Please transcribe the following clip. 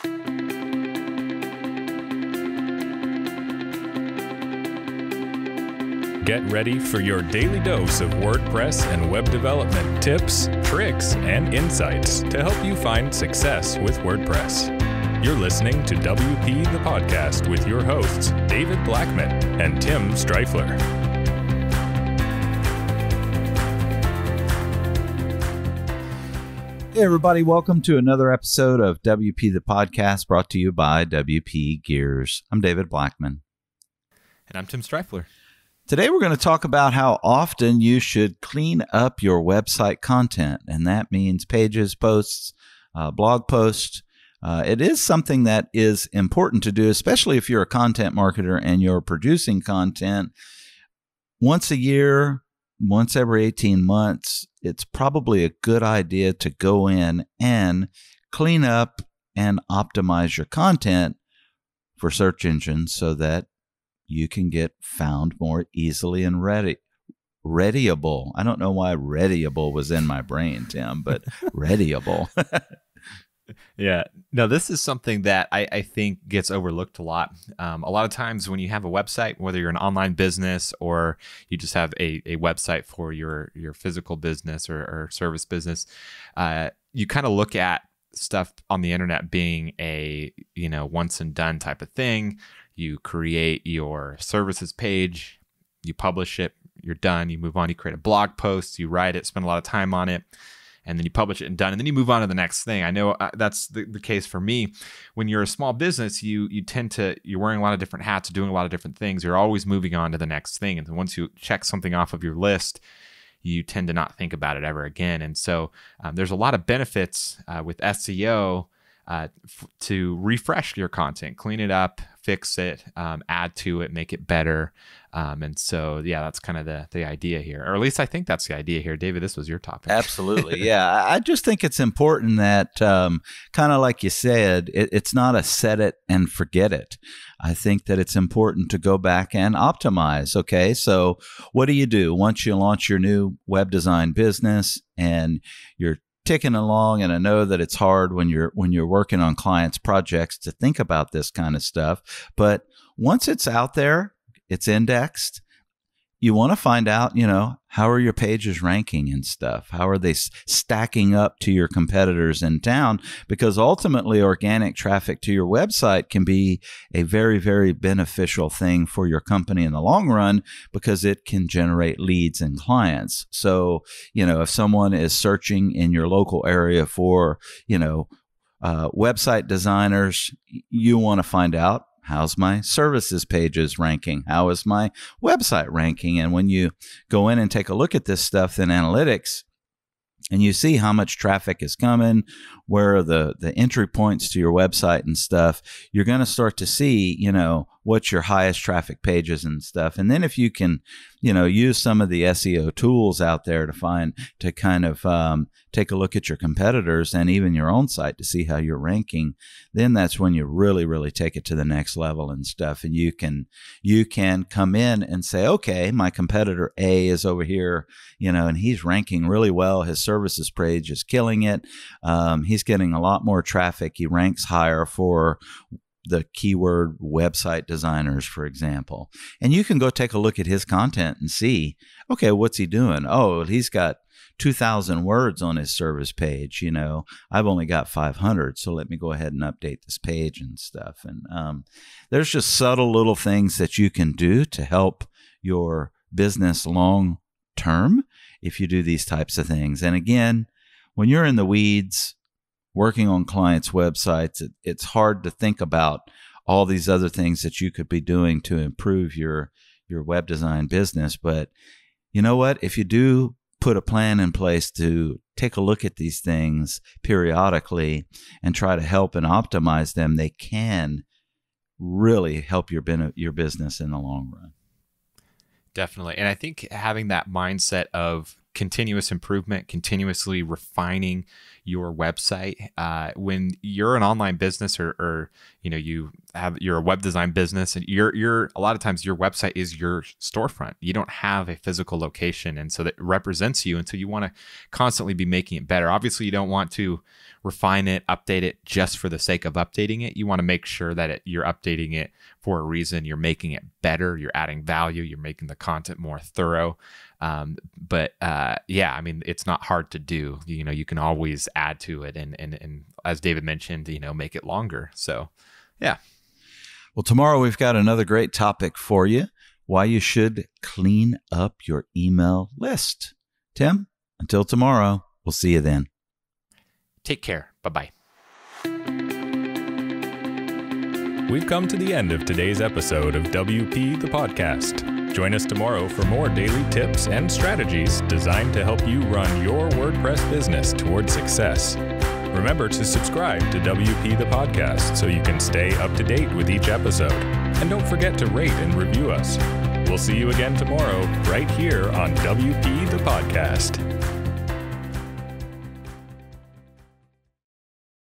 Get ready for your daily dose of WordPress and web development tips, tricks, and insights to help you find success with WordPress. You're listening to WP the Podcast with your hosts, David Blackman and Tim Streifler. Hey everybody, welcome to another episode of WP the Podcast brought to you by WP Gears. I'm David Blackman. And I'm Tim Streifler. Today we're going to talk about how often you should clean up your website content, and that means pages, posts, blog posts. It is something that is important to do, especially if you're a content marketer and you're producing content once a year, once every 18 months. It's probably a good idea to go in and clean up and optimize your content for search engines so that you can get found more easily and readyable. I don't know why readyable was in my brain, Tim, but readyable. Yeah. No, this is something that I think gets overlooked a lot. A lot of times when you have a website, whether you're an online business or you just have a website for your physical business or service business, you kind of look at stuff on the internet being a once and done type of thing. You create your services page, you publish it, you're done, you move on, you create a blog post, you write it, spend a lot of time on it, and then you publish it and done, and then you move on to the next thing. I know that's the case for me. When you're a small business, you're wearing a lot of different hats, doing a lot of different things. You're always moving on to the next thing. And then once you check something off of your list, you tend to not think about it ever again. And so there's a lot of benefits with SEO to refresh your content, clean it up, fix it, add to it, make it better. And so, yeah, that's kind of the idea here, or at least I think that's the idea here. David, this was your topic. Absolutely. Yeah. I just think it's important that kind of like you said, it's not a set it and forget it. I think that it's important to go back and optimize. Okay. So what do you do once you launch your new web design business and you're ticking along? And I know that it's hard when you're working on clients' projects to think about this kind of stuff. But once it's out there, it's indexed, you want to find out, how are your pages ranking and stuff? How are they stacking up to your competitors in town? Because ultimately, organic traffic to your website can be a very, very beneficial thing for your company in the long run because it can generate leads and clients. So, if someone is searching in your local area for, website designers, you want to find out, how's my services pages ranking? How is my website ranking? And when you go in and take a look at this stuff in analytics and you see how much traffic is coming, where are the entry points to your website and stuff, you're going to start to see, what's your highest traffic pages and stuff. And then if you can, use some of the SEO tools out there to kind of take a look at your competitors and even your own site to see how you're ranking, then that's when you really, really take it to the next level and stuff. And you can come in and say, okay, my competitor A is over here, and he's ranking really well. His services page is killing it. He's getting a lot more traffic. He ranks higher for the keyword website designers, for example. And you can go take a look at his content and see, okay, what's he doing? Oh, he's got 2,000 words on his service page. I've only got 500, so let me go ahead and update this page and stuff. And there's just subtle little things that you can do to help your business long term if you do these types of things. And again, when you're in the weeds working on clients' websites, it's hard to think about all these other things that you could be doing to improve your web design business. But you know what? If you do put a plan in place to take a look at these things periodically and try to help and optimize them, they can really help your business in the long run. Definitely. And I think having that mindset of continuous improvement, continuously refining your website. When you're an online business or you're a web design business, and you're a lot of times your website is your storefront. You don't have a physical location, and so that represents you. And so you want to constantly be making it better. Obviously, you don't want to refine it, update it just for the sake of updating it. You want to make sure that you're updating it for a reason. You're making it better. You're adding value. You're making the content more thorough. It's not hard to do. You can always add to it, and as David mentioned, make it longer. So, yeah. Well, tomorrow we've got another great topic for you: why you should clean up your email list. Tim, until tomorrow, we'll see you then. Take care. Bye-bye. We've come to the end of today's episode of WP the Podcast. Join us tomorrow for more daily tips and strategies designed to help you run your WordPress business toward success. Remember to subscribe to WP the Podcast so you can stay up to date with each episode. And don't forget to rate and review us. We'll see you again tomorrow right here on WP the Podcast.